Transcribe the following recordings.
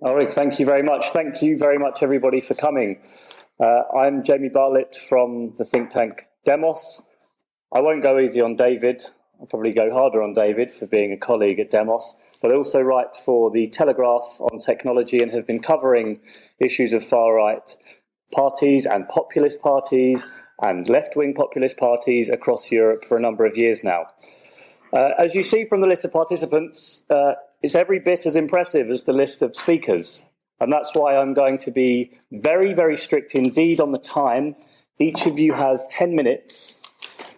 All right, thank you very much. Thank you very much, everybody, for coming. I'm Jamie Bartlett from the think tank Demos. I won't go easy on David. I'll probably go harder on David for being a colleague at Demos, but I also write for the Telegraph on technology and have been covering issues of far-right parties and populist parties and left-wing populist parties across Europe for a number of years now. As you see from the list of participants, it's every bit as impressive as the list of speakers. And that's why I'm going to be very, very strict indeed on the time. Each of you has 10 minutes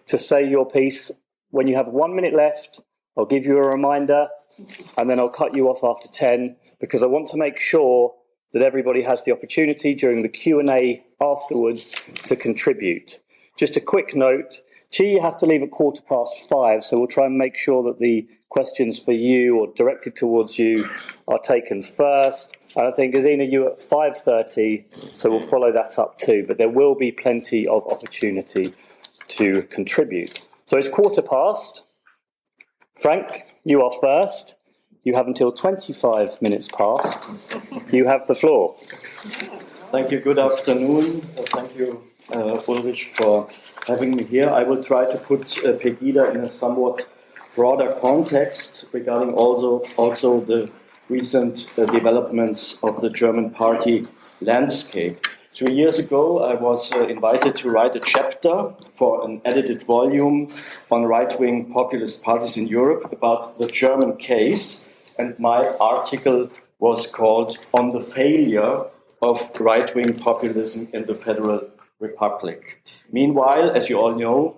to say your piece. When you have 1 minute left, I'll give you a reminder, and then I'll cut you off after 10, because I want to make sure that everybody has the opportunity during the Q&A afterwards to contribute. Just a quick note, Chi, you have to leave at 5:15, so we'll try and make sure that the questions for you or directed towards you are taken first. And I think, Gesine, you at 5:30, so we'll follow that up too, but there will be plenty of opportunity to contribute. So it's 5:15. Frank, you are first. You have until 25 minutes past. You have the floor. Thank you. Good afternoon. Thank you, Ulrich, for having me here. I will try to put Pegida in a somewhat broader context regarding also the recent developments of the German party landscape. 3 years ago, I was invited to write a chapter for an edited volume on right-wing populist parties in Europe about the German case, and my article was called "On the Failure of Right-Wing Populism in the Federal Republic." Meanwhile, as you all know,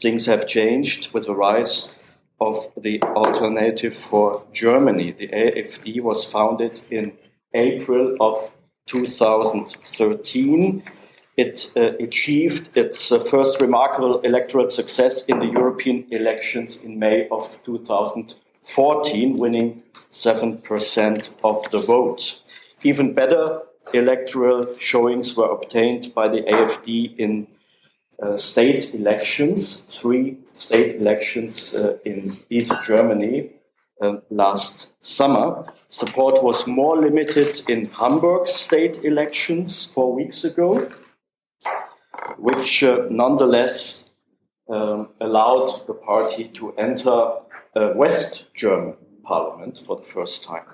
things have changed with the rise of the Alternative for Germany. The AfD was founded in April of 2013. It achieved its first remarkable electoral success in the European elections in May of 2014, winning 7% of the vote. Even better electoral showings were obtained by the AfD in state elections, 3 state elections in East Germany last summer. Support was more limited in Hamburg's state elections 4 weeks ago, which nonetheless allowed the party to enter West German parliament for the first time.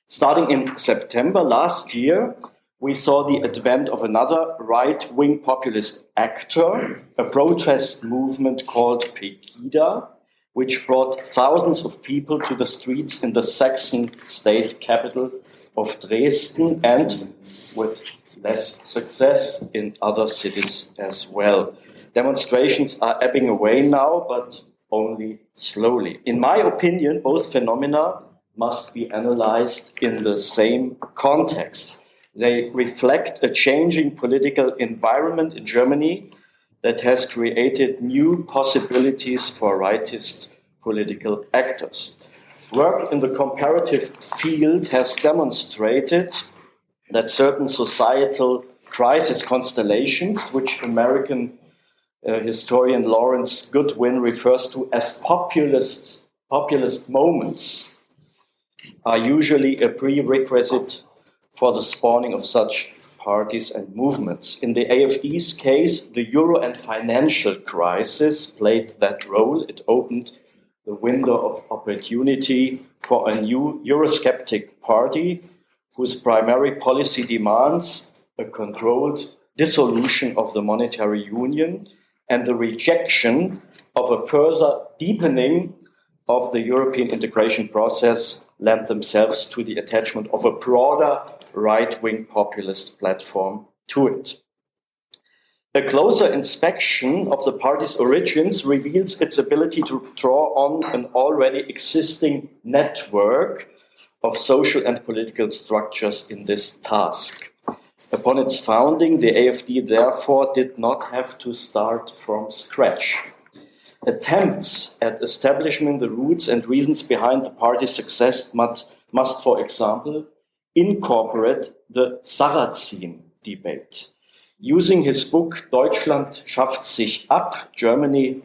Starting in September last year, we saw the advent of another right-wing populist actor, a protest movement called Pegida, which brought thousands of people to the streets in the Saxon state capital of Dresden, and with less success in other cities as well. Demonstrations are ebbing away now, but only slowly. In my opinion, both phenomena must be analyzed in the same context. They reflect a changing political environment in Germany that has created new possibilities for rightist political actors. Work in the comparative field has demonstrated that certain societal crisis constellations, which American historian Lawrence Goodwin refers to as populist moments, are usually a prerequisite for the spawning of such parties and movements. In the AfD's case, the euro and financial crisis played that role. It opened the window of opportunity for a new Eurosceptic party whose primary policy demands a controlled dissolution of the monetary union and the rejection of a further deepening of the European integration process lent themselves to the attachment of a broader right-wing populist platform to it. A closer inspection of the party's origins reveals its ability to draw on an already existing network of social and political structures in this task. Upon its founding, the AfD therefore did not have to start from scratch. Attempts at establishing the roots and reasons behind the party's success must, for example, incorporate the Sarrazin debate. Using his book Deutschland schafft sich ab, Germany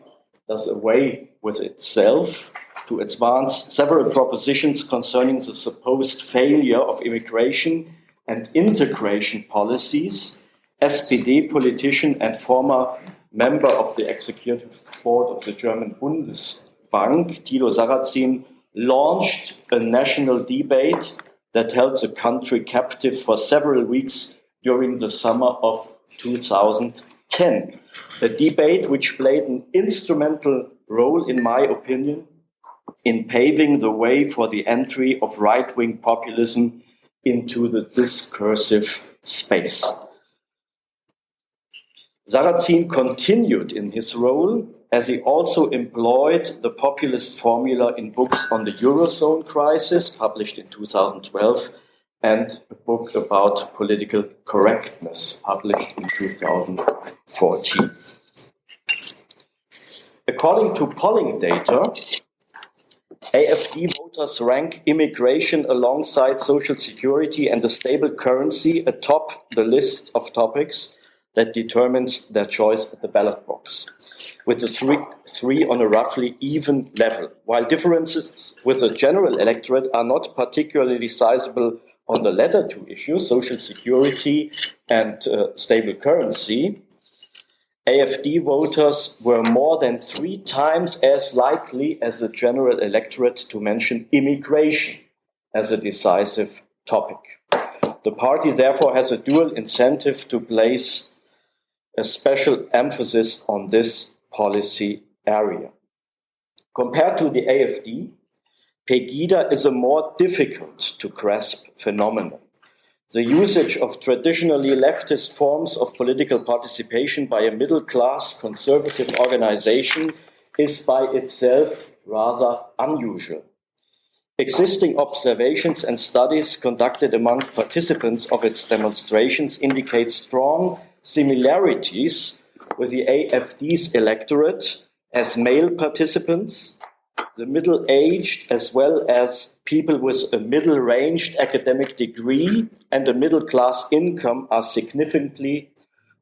does away with itself, to advance several propositions concerning the supposed failure of immigration and integration policies, SPD politician and former member of the executive board of the German Bundesbank, Thilo Sarrazin, launched a national debate that held the country captive for several weeks during the summer of 2010. A debate which played an instrumental role, in my opinion, in paving the way for the entry of right-wing populism into the discursive space. Sarrazin continued in his role as he also employed the populist formula in books on the Eurozone crisis, published in 2012, and a book about political correctness, published in 2014. According to polling data, AfD voters rank immigration alongside social security and a stable currency atop the list of topics that determines their choice at the ballot box, with the three on a roughly even level. While differences with the general electorate are not particularly sizable on the latter two issues, social security and stable currency, AfD voters were more than 3 times as likely as the general electorate to mention immigration as a decisive topic. The party therefore has a dual incentive to place a special emphasis on this policy area. Compared to the AfD, Pegida is a more difficult to grasp phenomenon. The usage of traditionally leftist forms of political participation by a middle-class conservative organization is by itself rather unusual. Existing observations and studies conducted among participants of its demonstrations indicate strong similarities with the AfD's electorate as male participants. The middle-aged, as well as people with a middle-ranged academic degree and a middle-class income, are significantly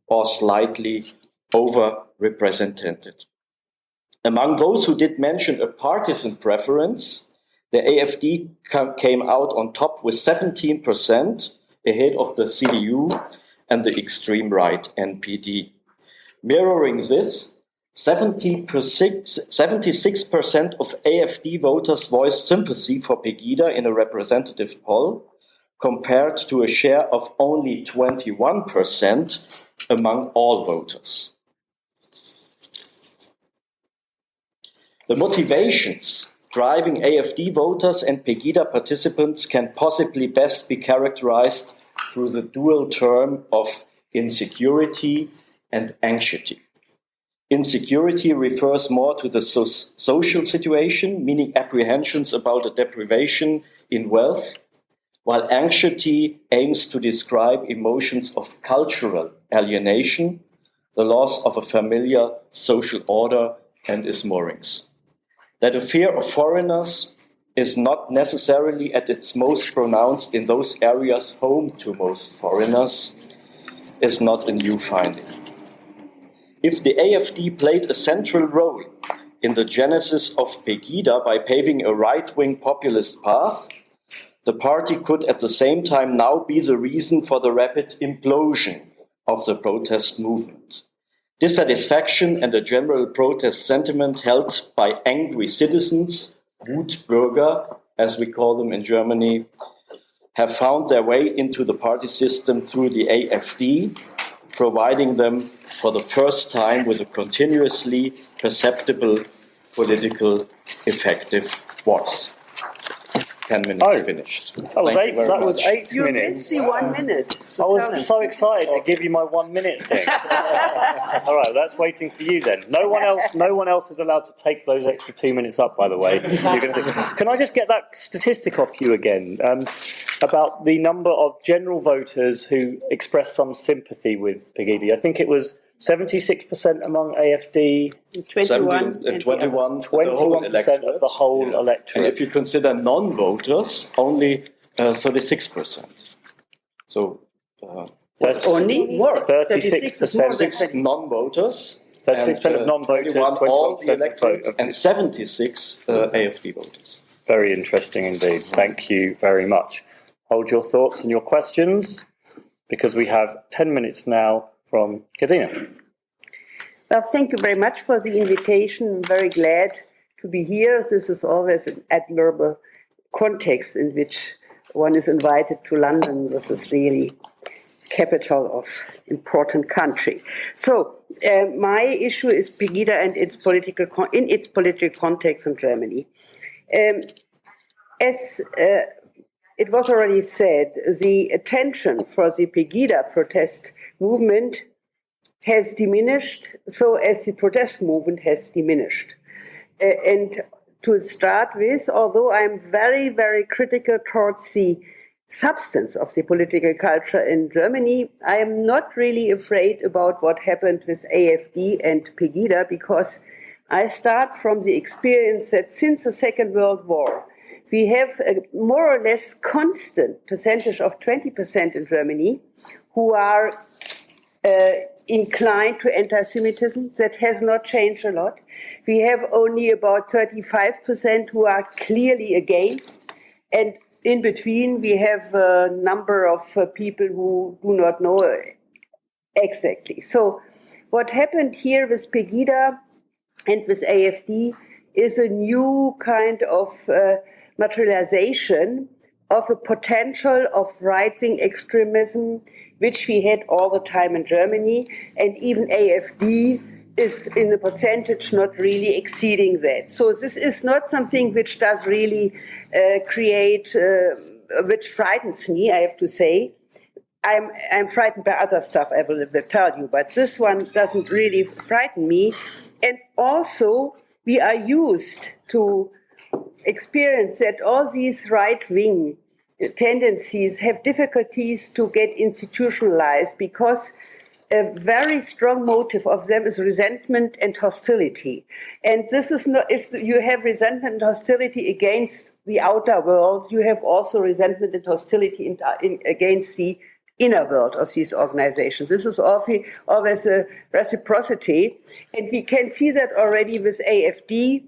or slightly overrepresented. Among those who did mention a partisan preference, the AfD came out on top with 17%, ahead of the CDU and the extreme right NPD. Mirroring this, 76% of AfD voters voiced sympathy for Pegida in a representative poll, compared to a share of only 21% among all voters. The motivations driving AfD voters and Pegida participants can possibly best be characterized through the dual term of insecurity and anxiety. Insecurity refers more to the social situation, meaning apprehensions about a deprivation in wealth, while anxiety aims to describe emotions of cultural alienation, the loss of a familiar social order and its moorings. That a fear of foreigners is not necessarily at its most pronounced in those areas home to most foreigners is not a new finding. If the AfD played a central role in the genesis of Pegida by paving a right-wing populist path, the party could at the same time now be the reason for the rapid implosion of the protest movement. Dissatisfaction and a general protest sentiment held by angry citizens, Wutbürger, as we call them in Germany, have found their way into the party system through the AfD, providing them for the first time with a continuously perceptible political effective voice. 10 minutes finished. That was 8 You minutes. missed the 1 minute. I was so excited to give you my 1 minute thing. All right, that's waiting for you then. No one else is allowed to take those extra 2 minutes up, by the way. Can I just get that statistic off you again about the number of general voters who expressed some sympathy with Pegida? I think it was 76% among AfD, 21 21% of the whole electorate. And if you consider non-voters, only 36%. So only more. 36% non-voters 36% of non-voters, 21 all 21% the electorate, vote. and 76 AFD voters. Very interesting indeed. Thank you very much. Hold your thoughts and your questions, because we have 10 minutes now from Gesine. Well, thank you very much for the invitation. I'm very glad to be here. This is always an admirable context in which one is invited to London. This is really capital of important country. So my issue is Pegida and its political context in Germany. As it was already said, the attention for the Pegida protest movement has diminished, so as the protest movement has diminished. And to start with, although I'm very, very critical towards the substance of the political culture in Germany, I am not really afraid about what happened with AfD and Pegida, because I start from the experience that since the Second World War, we have a more or less constant percentage of 20% in Germany who are inclined to anti-Semitism. That has not changed a lot. We have only about 35% who are clearly against, and in between we have a number of people who do not know exactly. So what happened here with Pegida and with AfD is a new kind of materialization of a potential of right-wing extremism, which we had all the time in Germany, and even AfD is in the percentage not really exceeding that. So this is not something which does really create, which frightens me, I have to say. I'm frightened by other stuff, I will tell you, but this one doesn't really frighten me. And also, we are used to experience that all these right-wing tendencies have difficulties to get institutionalized, because a very strong motive of them is resentment and hostility. And this is not, if you have resentment and hostility against the outer world, you have also resentment and hostility against the inner world of these organizations. This is always a reciprocity. And we can see that already with AfD,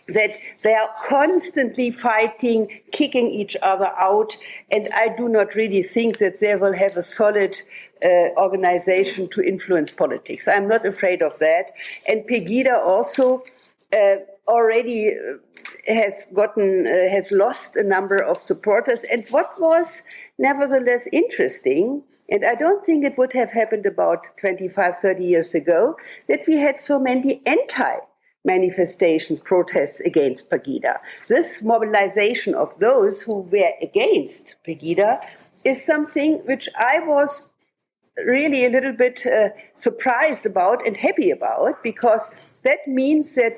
that they are constantly fighting, kicking each other out, and I do not really think that they will have a solid organization to influence politics. I'm not afraid of that. And Pegida also already has lost a number of supporters. And what was nevertheless interesting, and I don't think it would have happened about 25, 30 years ago, that we had so many manifestations, protests against Pegida. This mobilization of those who were against Pegida is something which I was really a little bit surprised about and happy about, because that means that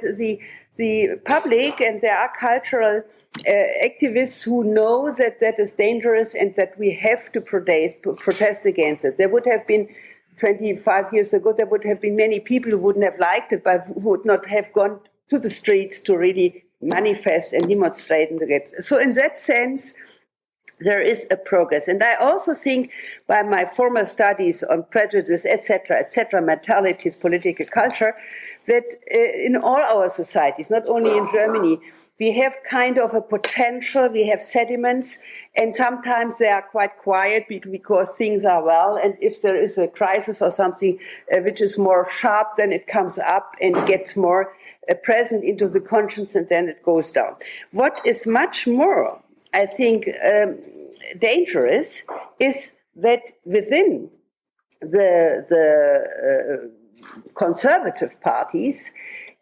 the public, and there are cultural activists who know that that is dangerous and that we have to protest against it. There would have been 25 years ago, there would have been many people who wouldn't have liked it, but who would not have gone to the streets to really manifest and demonstrate. So in that sense, there is a progress. And I also think, by my former studies on prejudice, etc., mentalities, political culture, that in all our societies, not only in Germany, we have kind of a potential, we have sediments, and sometimes they are quite quiet because things are well, and if there is a crisis or something which is more sharp, then it comes up and gets more present into the conscience, and then it goes down. What is much more, I think, dangerous is that within the conservative parties,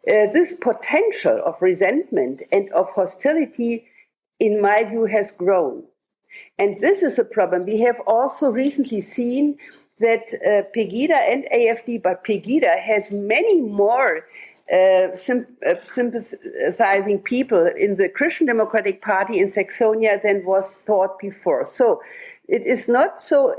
this potential of resentment and of hostility, in my view, has grown. And this is a problem. We have also recently seen that Pegida and AfD, but Pegida has many more sympathizing people in the Christian Democratic Party in Saxonia than was thought before. So it is not so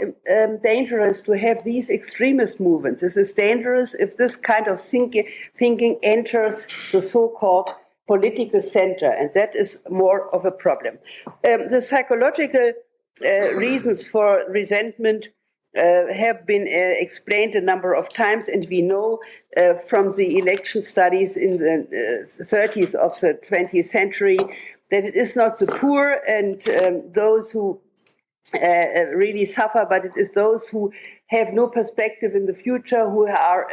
dangerous to have these extremist movements. This is dangerous if this kind of thinking enters the so-called political center, and that is more of a problem. The psychological reasons for resentment have been explained a number of times, and we know from the election studies in the 30s of the 20th century that it is not the poor and those who really suffer, but it is those who have no perspective in the future, who are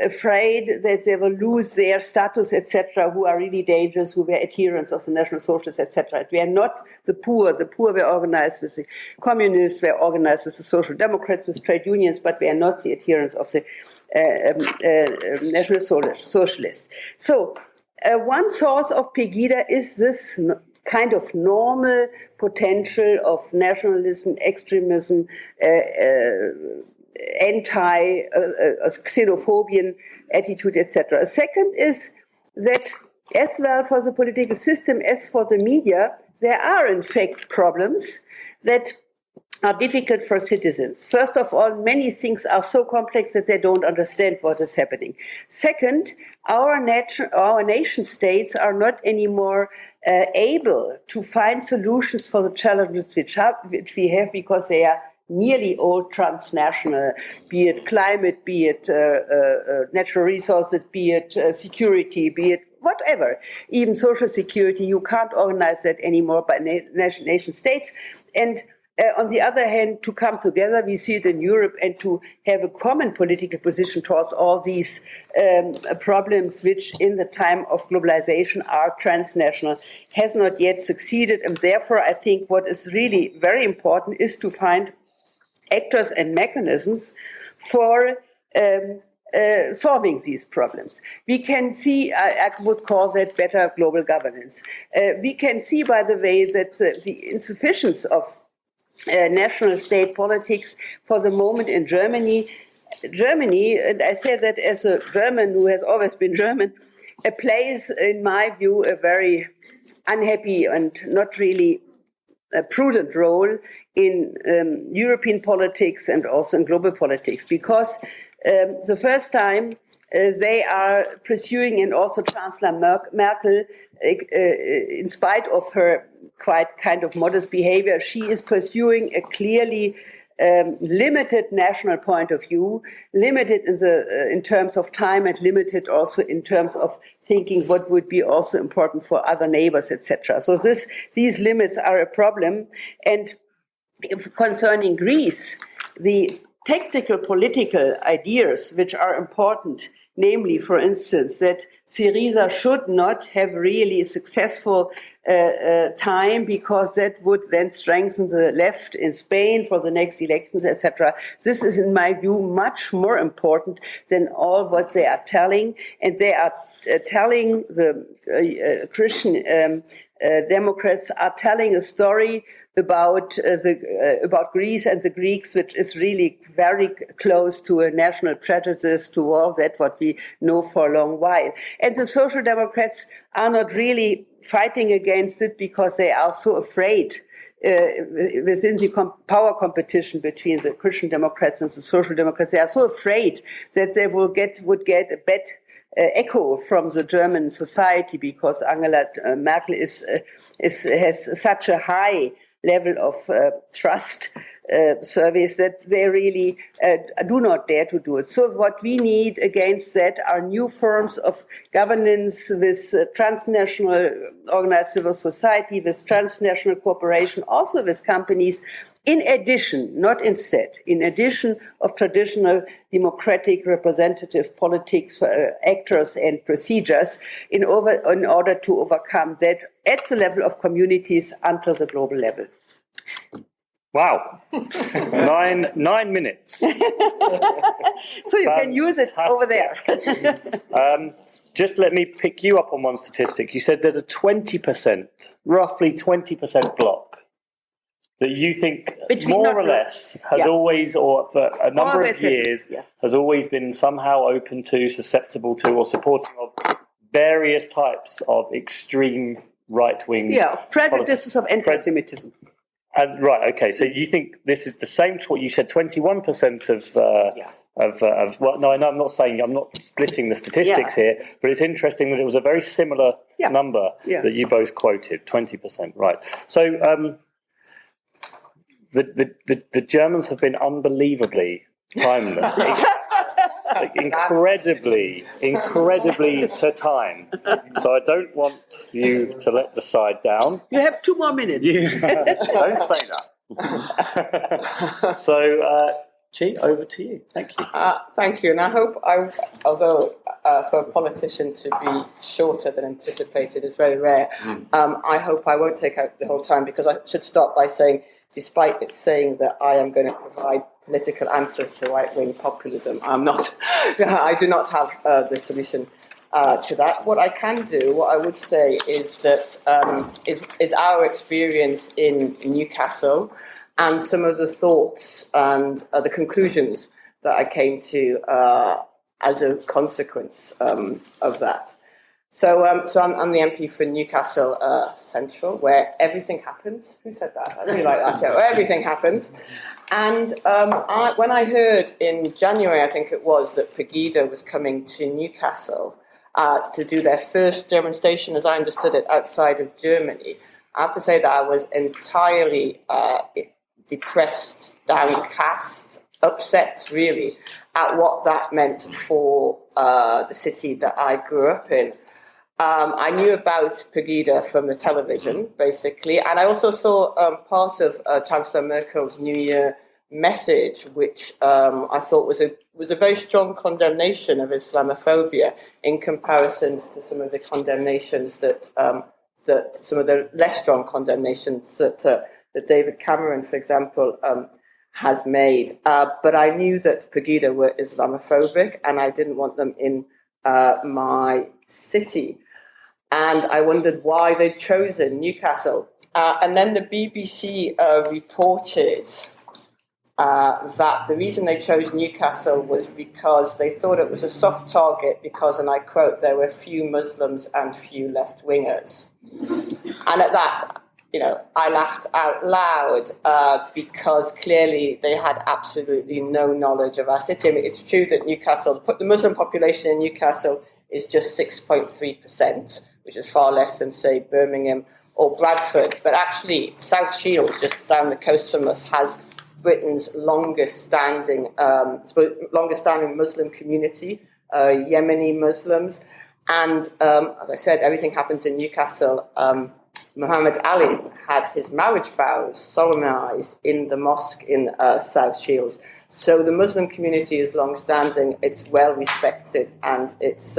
afraid that they will lose their status, etc., who are really dangerous, who were adherents of the National Socialists, etc. We are not the poor. The poor were organized with the communists, were organized with the Social Democrats, with trade unions, but we are not the adherents of the National Socialists. So one source of Pegida is this kind of normal potential of nationalism, extremism, anti-xenophobian attitude, etc. A second is that as well for the political system as for the media, there are in fact problems that are difficult for citizens. First of all, many things are so complex that they don't understand what is happening. Second, our nation states are not anymore able to find solutions for the challenges which we have because they are nearly all transnational, be it climate, be it natural resources, be it security, be it whatever. Even social security, you can't organize that anymore by nation states. And on the other hand, to come together, we see it in Europe, and to have a common political position towards all these problems, which in the time of globalization are transnational, has not yet succeeded. And therefore, I think what is really very important is to find actors and mechanisms for solving these problems. We can see, I would call that better global governance. We can see, by the way, that the insufficiency of national state politics for the moment in Germany, and I say that as a German who has always been German, plays, in my view, a very unhappy and not really a prudent role in European politics and also in global politics, because the first time they are pursuing, and also Chancellor Merkel, in spite of her quite kind of modest behavior, she is pursuing a clearly limited national point of view, limited in terms of time, and limited also in terms of thinking what would be also important for other neighbors, etc. So these limits are a problem. And concerning Greece, the technical political ideas which are important, namely, for instance, that Syriza should not have really a successful time, because that would then strengthen the left in Spain for the next elections, etc. This is, in my view, much more important than all what they are telling. And they are telling, the Christian Democrats are telling a story about Greece and the Greeks, which is really very close to a national prejudice, to all that what we know for a long while. And the Social Democrats are not really fighting against it because they are so afraid within the power competition between the Christian Democrats and the Social Democrats. They are so afraid that they would get a bad echo from the German society, because Angela Merkel has such a high level of trust surveys that they really do not dare to do it. So what we need against that are new forms of governance with transnational organized civil society, with transnational cooperation, also with companies, in addition, not instead, in addition of traditional democratic representative politics for actors and procedures, in order to overcome that at the level of communities until the global level. Wow. 9 minutes. So you can use it over there. Just let me pick you up on one statistic. You said there's a 20%, roughly 20% block that you think more or less has always, or for a number of years, has always been somehow open to, susceptible to, or supporting of various types of extreme right-wing prejudices of anti-Semitism. Right, okay. So you think this is the same to what you said, 21% well, no, I'm not saying, I'm not splitting the statistics here, but it's interesting that it was a very similar number that you both quoted, 20%, right. So the Germans have been unbelievably timeless. incredibly to time. So I don't want you to let the side down. You have 2 more minutes. Don't say that. So, Chi, over to you. Thank you. Thank you. And I hope, although for a politician to be shorter than anticipated is very rare, I hope I won't take out the whole time, because I should start by saying, despite it saying that I am going to provide political answers to right-wing populism, I'm not. I do not have the solution to that. What I can do, what I would say, is that is our experience in Newcastle and some of the thoughts and the conclusions that I came to as a consequence of that. So I'm the MP for Newcastle Central, where everything happens. Who said that? I really like that. Where everything happens. And when I heard in January, I think it was, that Pegida was coming to Newcastle to do their first demonstration, as I understood it, outside of Germany, I have to say that I was entirely depressed, downcast, upset, really, at what that meant for the city that I grew up in. I knew about Pegida from the television, basically, and I also saw part of Chancellor Merkel's New Year message, which I thought was a very strong condemnation of Islamophobia in comparison to some of the condemnations that some of the less strong condemnations that David Cameron, for example, has made. But I knew that Pegida were Islamophobic, and I didn't want them in my city. And I wondered why they'd chosen Newcastle. And then the BBC reported that the reason they chose Newcastle was because they thought it was a soft target because, and I quote, there were few Muslims and few left-wingers. And at that, I laughed out loud because clearly they had absolutely no knowledge of our city. I mean, it's true that the Muslim population in Newcastle is just 6.3%, which is far less than, say, Birmingham or Bradford. But actually, South Shields, just down the coast from us, has Britain's longest-standing Muslim community, Yemeni Muslims. And as I said, everything happens in Newcastle. Muhammad Ali had his marriage vows solemnized in the mosque in South Shields. So the Muslim community is long-standing, it's well-respected, and it's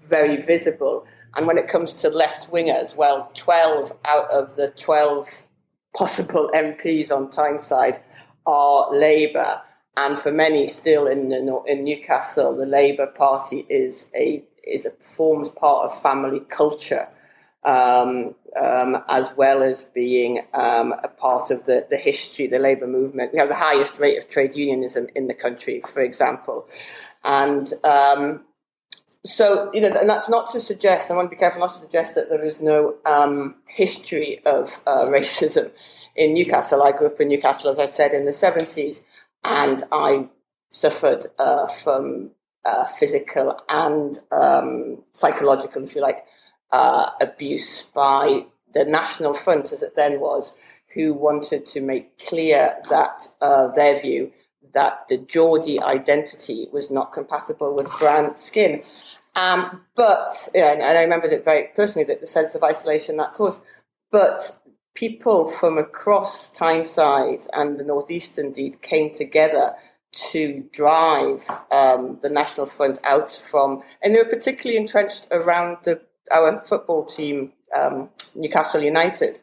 very visible. And when it comes to left-wingers, well, 12 out of the 12 possible MPs on Tyneside are Labour. And for many still in Newcastle, the Labour Party forms part of family culture. As well as being a part of the history, the labour movement. We have the highest rate of trade unionism in the country, for example. And so, and that's not to suggest, I want to be careful not to suggest that there is no history of racism in Newcastle. I grew up in Newcastle, as I said, in the 70s, and I suffered from physical and psychological, if you like, abuse by the National Front, as it then was, who wanted to make clear that their view that the Geordie identity was not compatible with brown skin. But, and I remembered it very personally, that the sense of isolation that caused. But people from across Tyneside and the Northeast, indeed, came together to drive the National Front out from, and they were particularly entrenched around our football team, Newcastle United,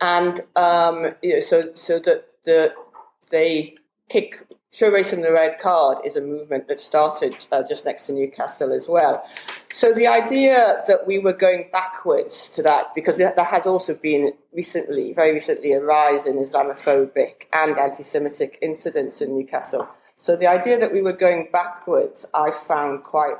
and so that they show racism the red card is a movement that started just next to Newcastle as well. So the idea that we were going backwards to that, because there has also been very recently, a rise in Islamophobic and anti-Semitic incidents in Newcastle. So the idea that we were going backwards, I found quite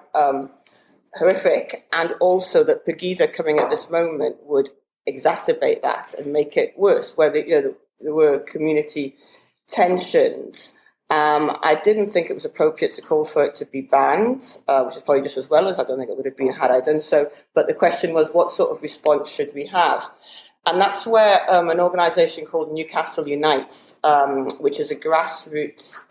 horrific, and also that Pegida coming at this moment would exacerbate that and make it worse, where there were community tensions. I didn't think it was appropriate to call for it to be banned, which is probably just as well as I don't think it would have been had I done so. But the question was, what sort of response should we have? And that's where an organisation called Newcastle Unites, which is a grassroots,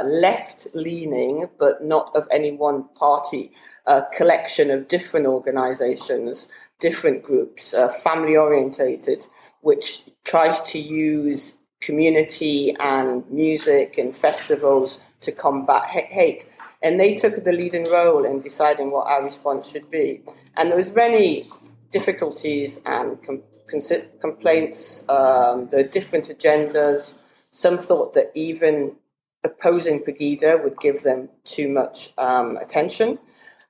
left-leaning, but not of any one party, collection of different organisations, different groups, family-orientated, which tries to use community and music and festivals to combat hate. And they took the leading role in deciding what our response should be. And there was many difficulties and complaints. There are different agendas. Some thought that even opposing Pegida would give them too much attention.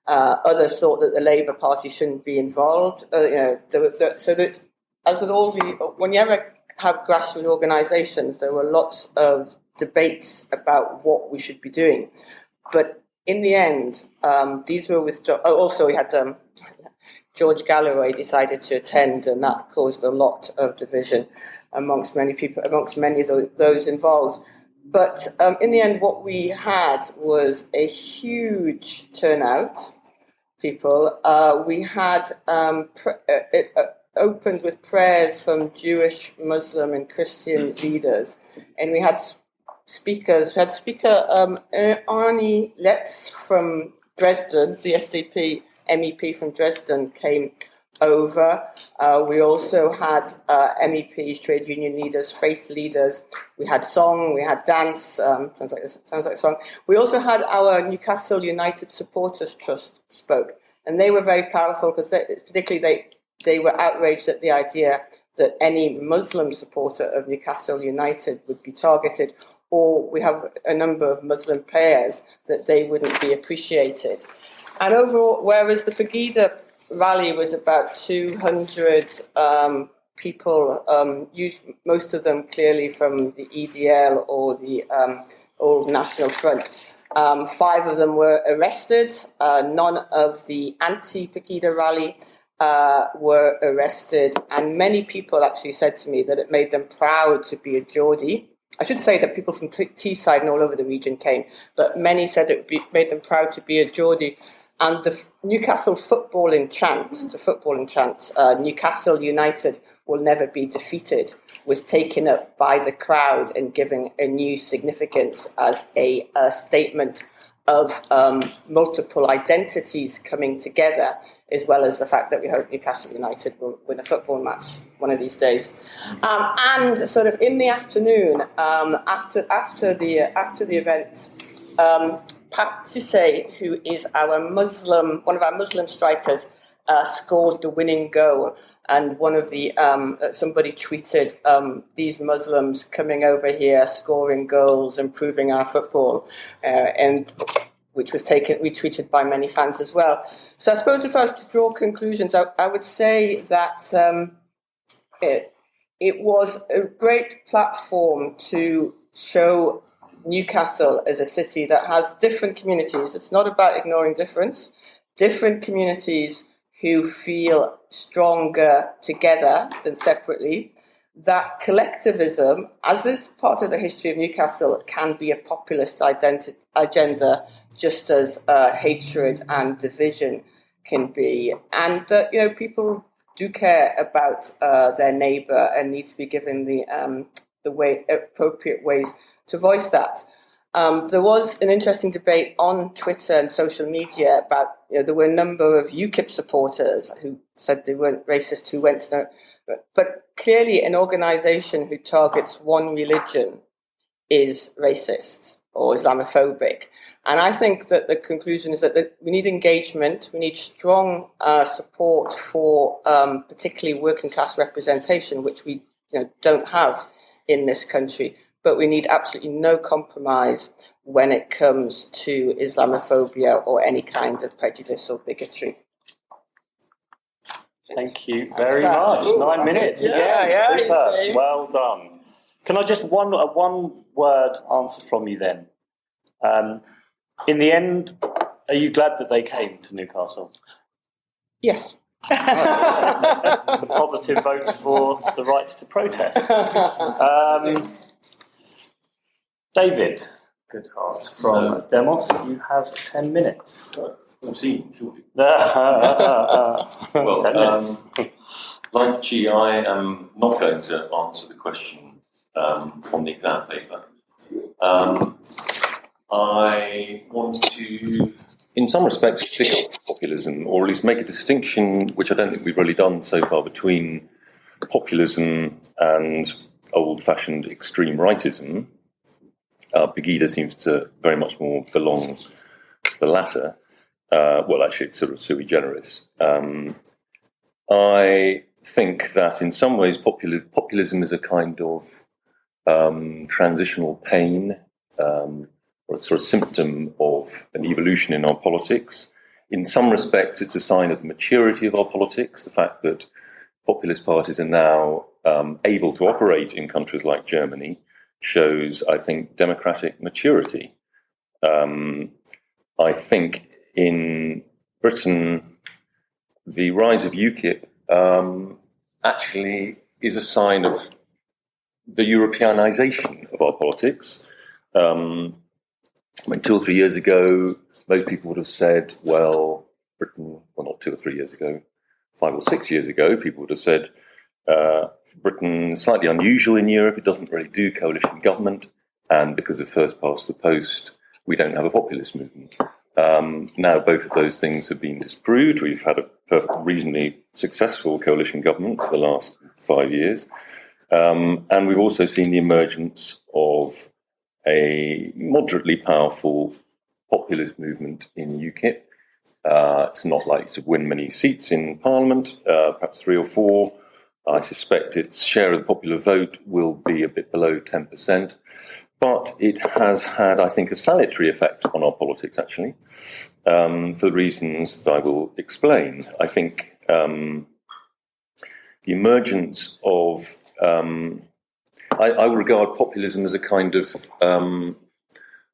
Others thought that the Labour Party shouldn't be involved. As with all when you ever have grassroots organisations, there were lots of debates about what we should be doing. But in the end, these were withdrawn. Also, we had George Galloway decided to attend, and that caused a lot of division amongst many people, amongst many of those involved. But in the end, what we had was a huge turnout. People, we had it opened with prayers from Jewish, Muslim, and Christian leaders, and we had speakers. We had Speaker Arnie Letts from Dresden, the SDP MEP from Dresden came over. We also had MEPs, trade union leaders, faith leaders. We had song, we had dance. Sounds like a song. We also had our Newcastle United Supporters Trust spoke, and they were very powerful because they were outraged at the idea that any Muslim supporter of Newcastle United would be targeted, or we have a number of Muslim players that they wouldn't be appreciated. And overall, whereas the Pegida rally was about 200 people, most of them clearly from the EDL or the All National Front. 5 of them were arrested. None of the anti-Pegida rally were arrested. And many people actually said to me that it made them proud to be a Geordie. I should say that people from Teesside and all over the region came, but many said it made them proud to be a Geordie. And the Newcastle footballing chant, Newcastle United will never be defeated, was taken up by the crowd and given a new significance as a statement of multiple identities coming together, as well as the fact that we hope Newcastle United will win a football match one of these days. And sort of in the afternoon, after the event, Pat Cisse, who is one of our Muslim strikers, scored the winning goal. And one of the somebody tweeted, "These Muslims coming over here, scoring goals, improving our football," and which was retweeted by many fans as well. So I suppose if I was to draw conclusions, I would say that it was a great platform to show Newcastle as a city that has different communities. It's not about ignoring difference. Different communities who feel stronger together than separately. That collectivism, as is part of the history of Newcastle, can be a populist agenda, just as hatred and division can be. And that people do care about their neighbour and need to be given the appropriate ways to voice that. There was an interesting debate on Twitter and social media about, there were a number of UKIP supporters who said they weren't racist, who went to but clearly an organisation who targets one religion is racist or Islamophobic. And I think that the conclusion is that we need engagement, we need strong support for particularly working class representation, which we don't have in this country. But we need absolutely no compromise when it comes to Islamophobia or any kind of prejudice or bigotry. Thank you very much. 9 minutes. Yeah, super. Well done. Can I just one word answer from you then? In the end, are you glad that they came to Newcastle? Yes. It's a positive vote for the right to protest. David Goodhart from Demos, you have 10 minutes. We'll see, shortly. 10 minutes. Like G, I am not going to answer the question on the exam paper. I want to, in some respects, pick up populism, or at least make a distinction, which I don't think we've really done so far, between populism and old-fashioned extreme rightism. Pegida seems to very much more belong to the latter. Well, actually, it's sort of sui generis. I think that in some ways populism is a kind of transitional pain, or a sort of symptom of an evolution in our politics. In some respects, it's a sign of the maturity of our politics, the fact that populist parties are now able to operate in countries like Germany shows, I think, democratic maturity. I think in Britain, the rise of UKIP actually is a sign of the Europeanization of our politics. I mean, 2 or 3 years ago, most people would have said, well, Britain, well, not 2 or 3 years ago, 5 or 6 years ago, people would have said, Britain is slightly unusual in Europe, it doesn't really do coalition government, and because of first past the post, we don't have a populist movement. Now both of those things have been disproved. We've had a reasonably successful coalition government for the last 5 years. And we've also seen the emergence of a moderately powerful populist movement in UKIP. It's not likely to win many seats in Parliament, perhaps 3 or 4. I suspect its share of the popular vote will be a bit below 10%. But it has had, I think, a salutary effect on our politics, actually, for the reasons that I will explain. I think the emergence of... I regard populism as a kind of...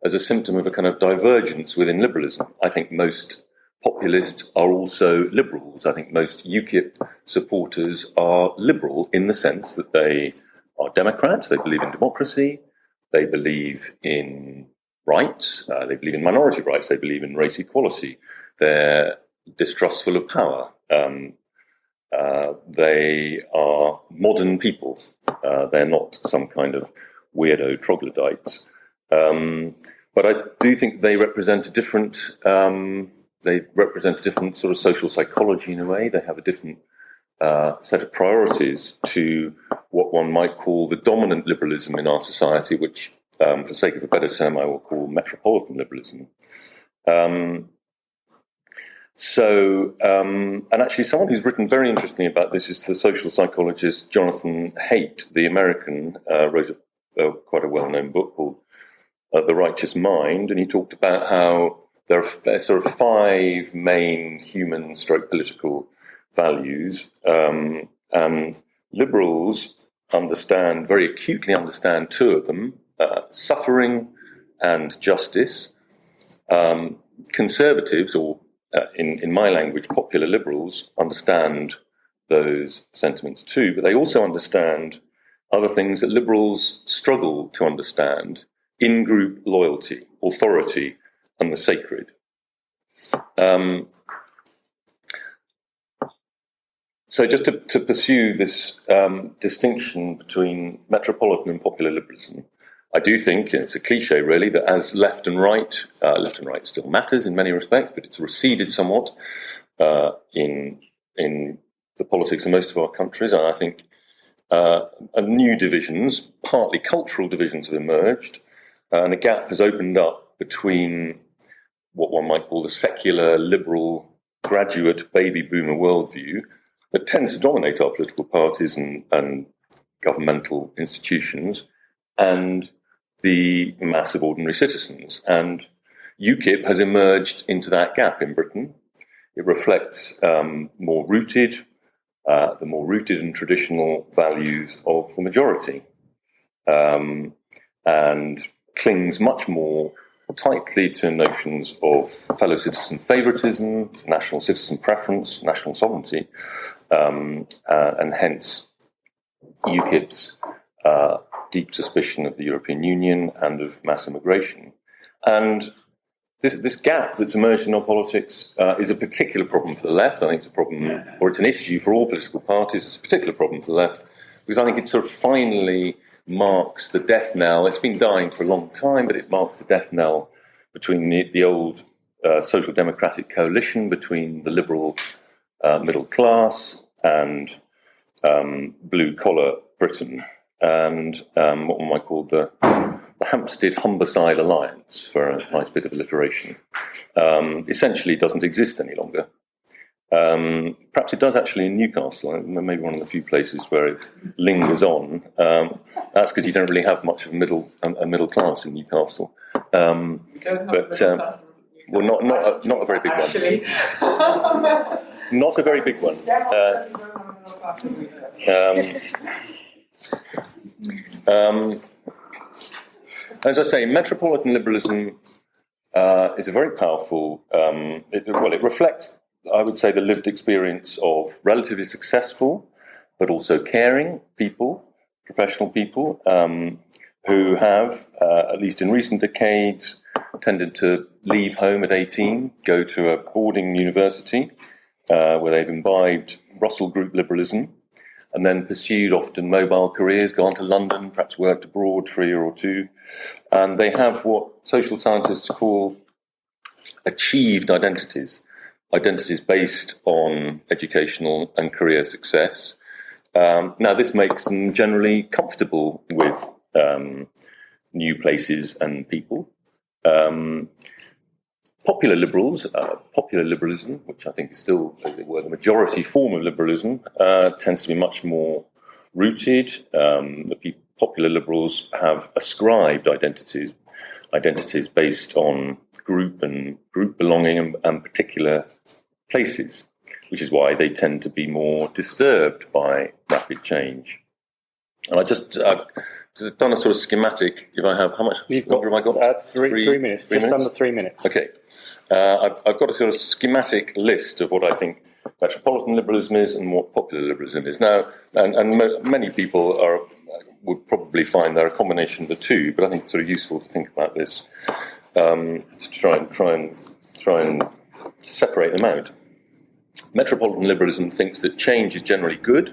as a symptom of a kind of divergence within liberalism. I think most populists are also liberals. I think most UKIP supporters are liberal in the sense that they are Democrats, they believe in democracy, they believe in rights, they believe in minority rights, they believe in race equality, they're distrustful of power, they are modern people, they're not some kind of weirdo troglodytes. But I do think they represent a different sort of social psychology in a way. They have a different set of priorities to what one might call the dominant liberalism in our society, which, for the sake of a better term, I will call metropolitan liberalism. And actually someone who's written very interestingly about this is the social psychologist Jonathan Haidt, the American, wrote quite a well-known book called The Righteous Mind, and he talked about how there are sort of 5 main human stroke political values, and liberals very acutely understand 2 of them, suffering and justice. Conservatives, or in my language, popular liberals, understand those sentiments too, but they also understand other things that liberals struggle to understand: in-group loyalty, authority, and the sacred. So just to pursue this distinction between metropolitan and popular liberalism, I do think, and it's a cliche really, that as left and right still matters in many respects, but it's receded somewhat in the politics of most of our countries, and I think new divisions, partly cultural divisions, have emerged, and a gap has opened up between what one might call the secular, liberal, graduate, baby boomer worldview that tends to dominate our political parties and governmental institutions, and the mass of ordinary citizens. And UKIP has emerged into that gap in Britain. It reflects the more rooted and traditional values of the majority, and clings much more tightly to notions of fellow citizen favouritism, national citizen preference, national sovereignty, and hence UKIP's deep suspicion of the European Union and of mass immigration. And this gap that's emerged in our politics is a particular problem for the left. I think it's a problem, or it's an issue for all political parties. It's a particular problem for the left, because I think it sort of finally marks the death knell. It's been dying for a long time, but it marks the death knell between the old social democratic coalition, between the liberal middle class and blue-collar Britain, and what one might call the Hampstead-Humberside alliance, for a nice bit of alliteration, essentially doesn't exist any longer. Perhaps it does actually in Newcastle, maybe one of the few places where it lingers on. That's because you don't really have much of a middle class in Newcastle. Well, not a very big one. Not a very big one. As I say, metropolitan liberalism is a very powerful. It reflects, I would say, the lived experience of relatively successful, but also caring people, professional people, who have, at least in recent decades, tended to leave home at 18, go to a boarding university where they've imbibed Russell Group liberalism, and then pursued often mobile careers, gone to London, perhaps worked abroad for a year or two, and they have what social scientists call achieved identities based on educational and career success. Now, this makes them generally comfortable with new places and people. Popular liberalism, which I think is still, as it were, the majority form of liberalism, tends to be much more rooted. Popular liberals have ascribed identities based on group belonging and particular places, which is why they tend to be more disturbed by rapid change. And I've done a sort of schematic. If I have, how much? You've got, have I got? 3 minutes. Just under 3 minutes. Okay. I've got a sort of schematic list of what I think metropolitan liberalism is and what popular liberalism is. Now, and many people would probably find they're a combination of the two, but I think it's sort of useful to think about this to try and separate them out. Metropolitan liberalism thinks that change is generally good,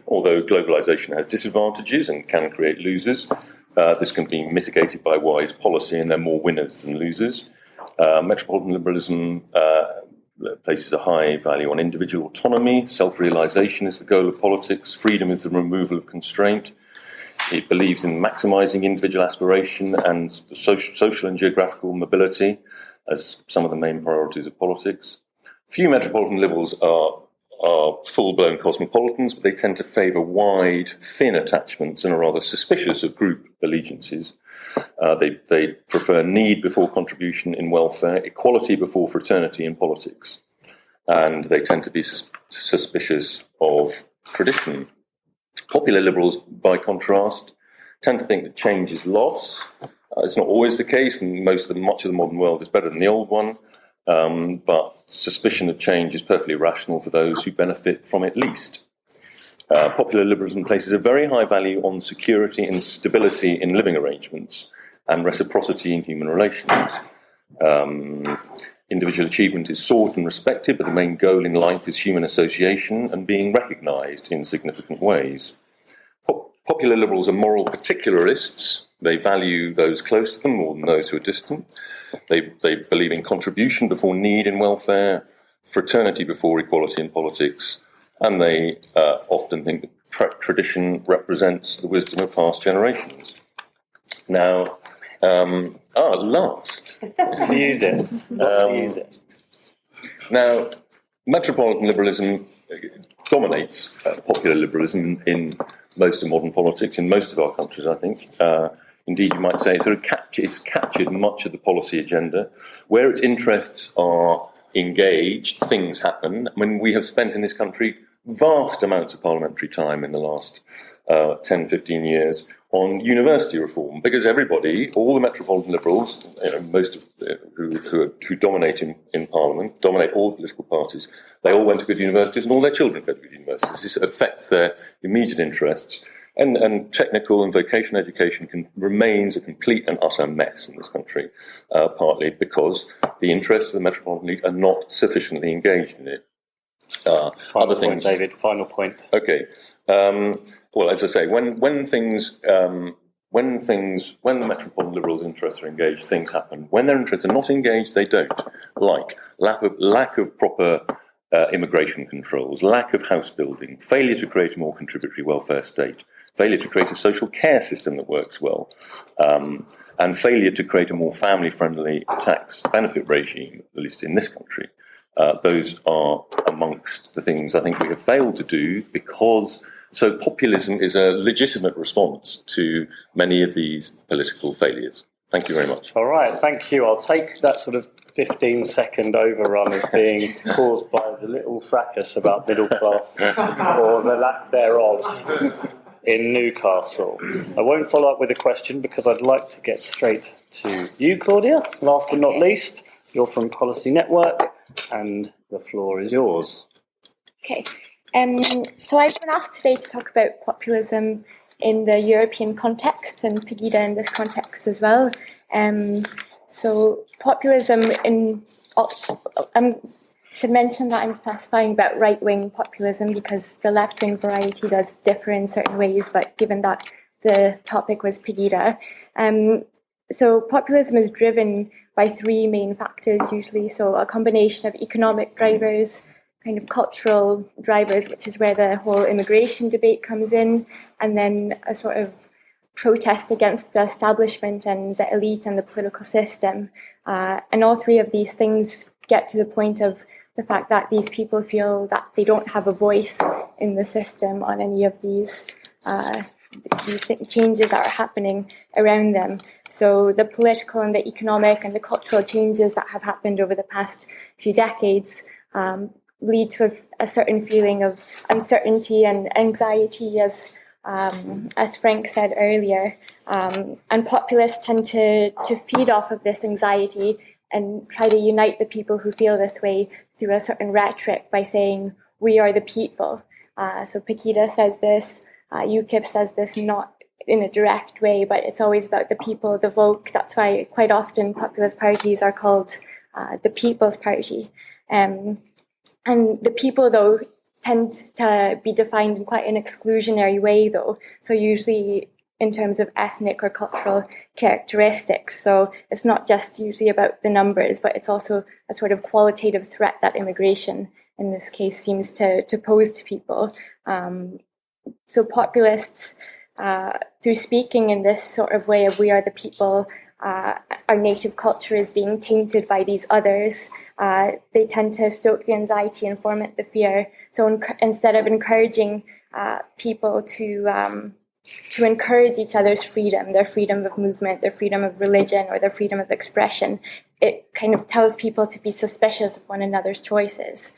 although globalization has disadvantages and can create losers. This can be mitigated by wise policy, and there are more winners than losers. Metropolitan liberalism places a high value on individual autonomy. Self-realization is the goal of politics. Freedom is the removal of constraint. It believes in maximizing individual aspiration and social and geographical mobility as some of the main priorities of politics. Few metropolitan liberals are full-blown cosmopolitans, but they tend to favour wide, thin attachments and are rather suspicious of group allegiances. They prefer need before contribution in welfare, equality before fraternity in politics, and they tend to be suspicious of tradition. Popular liberals, by contrast, tend to think that change is loss. It's not always the case, and much of the modern world is better than the old one. But suspicion of change is perfectly rational for those who benefit from it least. Popular liberalism places a very high value on security and stability in living arrangements and reciprocity in human relations. Individual achievement is sought and respected, but the main goal in life is human association and being recognised in significant ways. Popular liberals are moral particularists. They value those close to them more than those who are distant. They believe in contribution before need in welfare, fraternity before equality in politics, and they often think that tradition represents the wisdom of past generations. Now, at last. Use it. Now, metropolitan liberalism dominates popular liberalism in most of modern politics, in most of our countries, I think. Indeed, you might say it's captured much of the policy agenda. Where its interests are engaged, things happen. I mean, we have spent in this country vast amounts of parliamentary time in the last 10, 15 years on university reform, because everybody, all the metropolitan liberals, most of who dominate in Parliament, dominate all political parties, they all went to good universities and all their children go to good universities. This affects their immediate interests. and technical and vocational education remains a complete and utter mess in this country, partly because the interests of the metropolitan elite are not sufficiently engaged in it. Final point, David. Final point. Okay. Well, as I say, when the metropolitan liberals' interests are engaged, things happen. When their interests are not engaged, they don't. Like lack of proper immigration controls, lack of house building, failure to create a more contributory welfare state, failure to create a social care system that works well, and failure to create a more family-friendly tax benefit regime, at least in this country. Those are amongst the things I think we have failed to do so populism is a legitimate response to many of these political failures. Thank you very much. All right, thank you. I'll take that sort of 15-second overrun as being caused by the little fracas about middle class or the lack thereof in Newcastle. I won't follow up with a question because I'd like to get straight to you, Claudia. Last but not least, you're from Policy Network, and the floor is yours. Okay. So I've been asked today to talk about populism in the European context and Pegida in this context as well. So populism I should mention that I'm specifying about right-wing populism because the left-wing variety does differ in certain ways, but given that the topic was Pegida. So populism is driven by three main factors usually. So a combination of economic drivers, kind of cultural drivers, which is where the whole immigration debate comes in, and then a sort of protest against the establishment and the elite and the political system. And all three of these things get to the point of the fact that these people feel that they don't have a voice in the system on any of these changes that are happening around them. So the political and the economic and the cultural changes that have happened over the past few decades lead to a certain feeling of uncertainty and anxiety, as Frank said earlier. And populists tend to feed off of this anxiety and try to unite the people who feel this way through a certain rhetoric by saying, we are the people. So Pegida says this, UKIP says this not in a direct way, but it's always about the people, the Volk. That's why quite often populist parties are called the People's Party. And the people, though, tend to be defined in quite an exclusionary way, though. So usually in terms of ethnic or cultural characteristics. So it's not just usually about the numbers, but it's also a sort of qualitative threat that immigration, in this case, seems to pose to people. So populists, through speaking in this sort of way of we are the people, our native culture is being tainted by these others. They tend to stoke the anxiety and foment the fear. So instead of encouraging people to encourage each other's freedom, their freedom of movement, their freedom of religion, or their freedom of expression, it kind of tells people to be suspicious of one another's choices.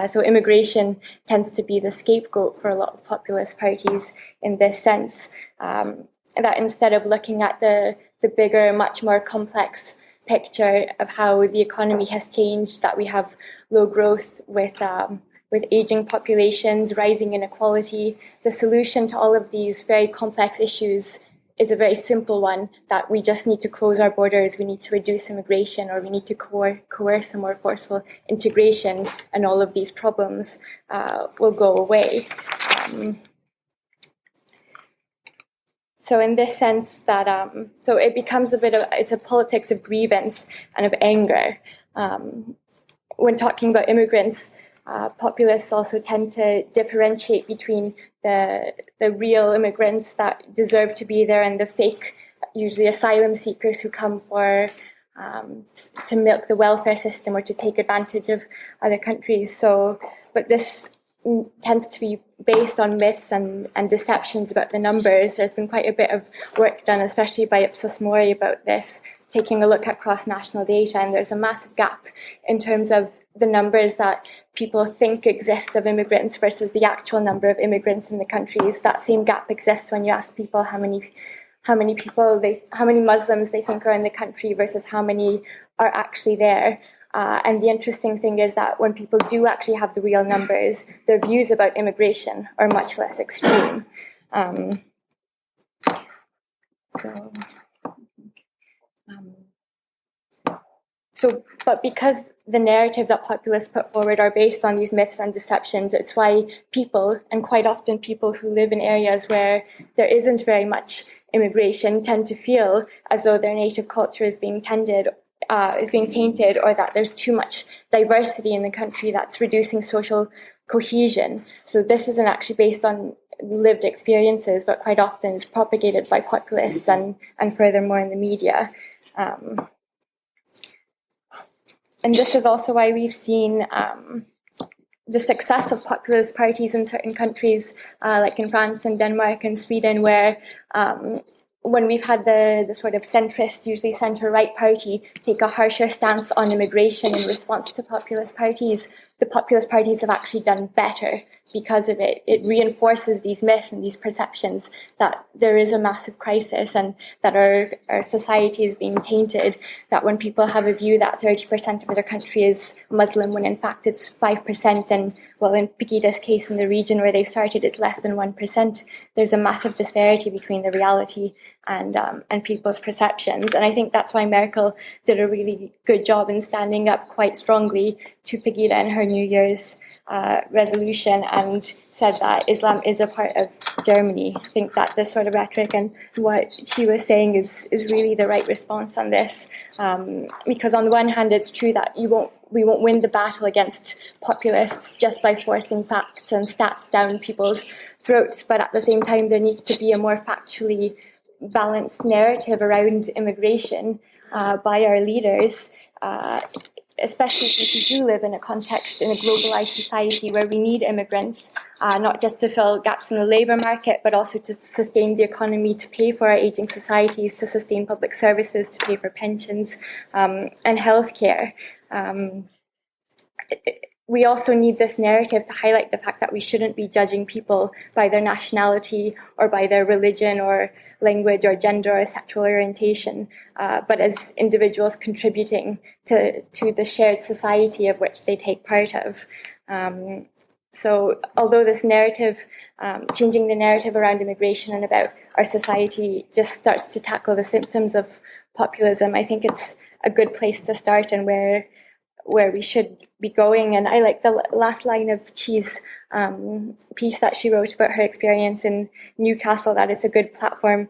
So immigration tends to be the scapegoat for a lot of populist parties in this sense, that instead of looking at the bigger, much more complex picture of how the economy has changed, that we have low growth with aging populations, rising inequality, the solution to all of these very complex issues is a very simple one, that we just need to close our borders, we need to reduce immigration, or we need to coerce a more forceful integration, and all of these problems will go away. So in this sense that, so it becomes it's a politics of grievance and of anger. When talking about immigrants, populists also tend to differentiate between the real immigrants that deserve to be there and the fake, usually asylum seekers who come to milk the welfare system or to take advantage of other countries. But this tends to be based on myths and deceptions about the numbers. There's been quite a bit of work done, especially by Ipsos Mori, about this, taking a look at cross-national data, and there's a massive gap in terms of the numbers that people think exist of immigrants versus the actual number of immigrants in the countries. That same gap exists when you ask people how many Muslims they think are in the country versus how many are actually there. And the interesting thing is that when people do actually have the real numbers, their views about immigration are much less extreme. But because the narrative that populists put forward are based on these myths and deceptions, it's why people, and quite often people who live in areas where there isn't very much immigration, tend to feel as though their native culture is being tainted, or that there's too much diversity in the country that's reducing social cohesion. So this isn't actually based on lived experiences, but quite often is propagated by populists and furthermore in the media. And this is also why we've seen the success of populist parties in certain countries, like in France and Denmark and Sweden, where when we've had the sort of centrist, usually centre-right party, take a harsher stance on immigration in response to populist parties, the populist parties have actually done better because of it. It reinforces these myths and these perceptions that there is a massive crisis and that our society is being tainted, that when people have a view that 30% of their country is Muslim, when in fact it's 5%, and well, in Pegida's case, in the region where they've started, it's less than 1%. There's a massive disparity between the reality and people's perceptions. And I think that's why Merkel did a really good job in standing up quite strongly to Pegida in her New Year's resolution and said that Islam is a part of Germany. I think that this sort of rhetoric and what she was saying is really the right response on this. Because on the one hand, it's true that we won't win the battle against populists just by forcing facts and stats down people's throats. But at the same time, there needs to be a more factually balanced narrative around immigration by our leaders, especially since we do live in a context in a globalized society where we need immigrants, not just to fill gaps in the labour market, but also to sustain the economy, to pay for our ageing societies, to sustain public services, to pay for pensions and healthcare. We also need this narrative to highlight the fact that we shouldn't be judging people by their nationality or by their religion or language or gender or sexual orientation, but as individuals contributing to the shared society of which they take part of. So although this narrative, changing the narrative around immigration and about our society just starts to tackle the symptoms of populism, I think it's a good place to start and where we should be going. And I like the last line of Chi's piece that she wrote about her experience in Newcastle, that it's a good platform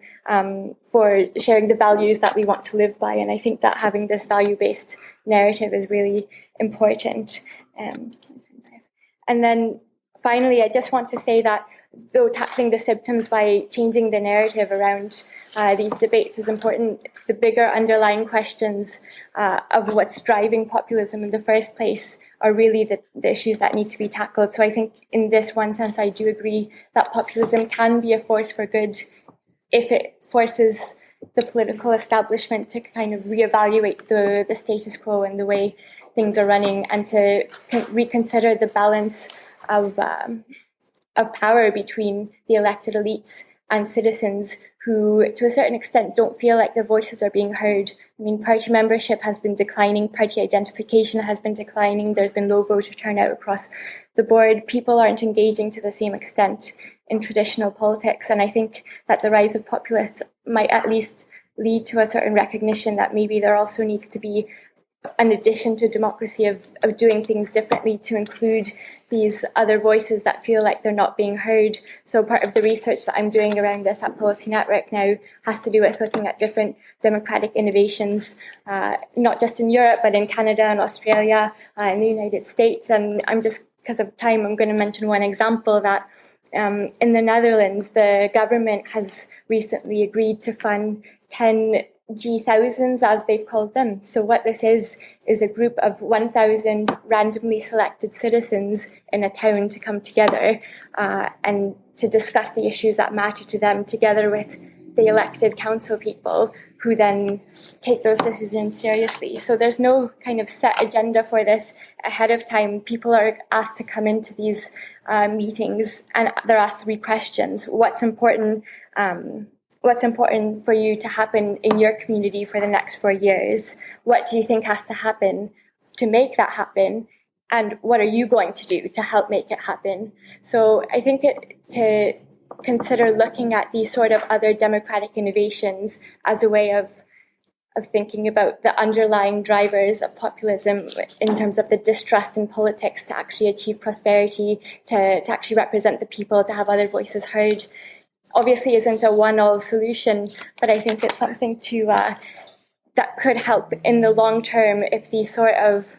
for sharing the values that we want to live by. And I think that having this value-based narrative is really important. And then finally, I just want to say that though tackling the symptoms by changing the narrative around these debates is important, the bigger underlying questions of what's driving populism in the first place are really the issues that need to be tackled. So I think in this one sense, I do agree that populism can be a force for good if it forces the political establishment to kind of reevaluate the status quo and the way things are running, and to reconsider the balance of power between the elected elites and citizens who, to a certain extent, don't feel like their voices are being heard. I mean, party membership has been declining, party identification has been declining, there's been low voter turnout across the board. People aren't engaging to the same extent in traditional politics, and I think that the rise of populists might at least lead to a certain recognition that maybe there also needs to be an addition to democracy of doing things differently to include these other voices that feel like they're not being heard. So part of the research that I'm doing around this at Policy Network now has to do with looking at different democratic innovations, not just in Europe, but in Canada and Australia, in the United States. And I'm just, because of time, I'm going to mention one example that in the Netherlands, the government has recently agreed to fund 10 G1000s, as they've called them. So what this is a group of 1,000 randomly selected citizens in a town to come together and to discuss the issues that matter to them, together with the elected council people who then take those decisions seriously. So there's no kind of set agenda for this ahead of time. People are asked to come into these meetings and they're asked 3 questions. What's important for you to happen in your community for the next 4 years? What do you think has to happen to make that happen? And what are you going to do to help make it happen? So I think consider looking at these sort of other democratic innovations as a way of thinking about the underlying drivers of populism in terms of the distrust in politics to actually achieve prosperity, to actually represent the people, to have other voices heard. Obviously isn't a one-all solution, but I think it's something to that could help in the long term if these sort of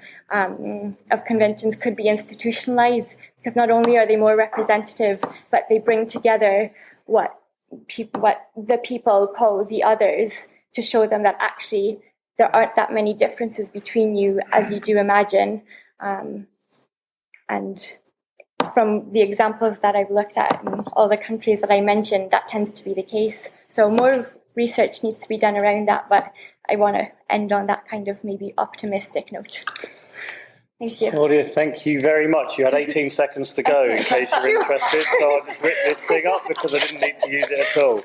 conventions could be institutionalized, because not only are they more representative, but they bring together what the people call the others, to show them that actually there aren't that many differences between you as you do imagine. And from the examples that I've looked at in all the countries that I mentioned, that tends to be the case. So more research needs to be done around that, but I want to end on that kind of maybe optimistic note. Thank you. Claudia, thank you very much. You had 18 seconds to go in case you're interested, so I'll just rip this thing up because I didn't need to use it at all.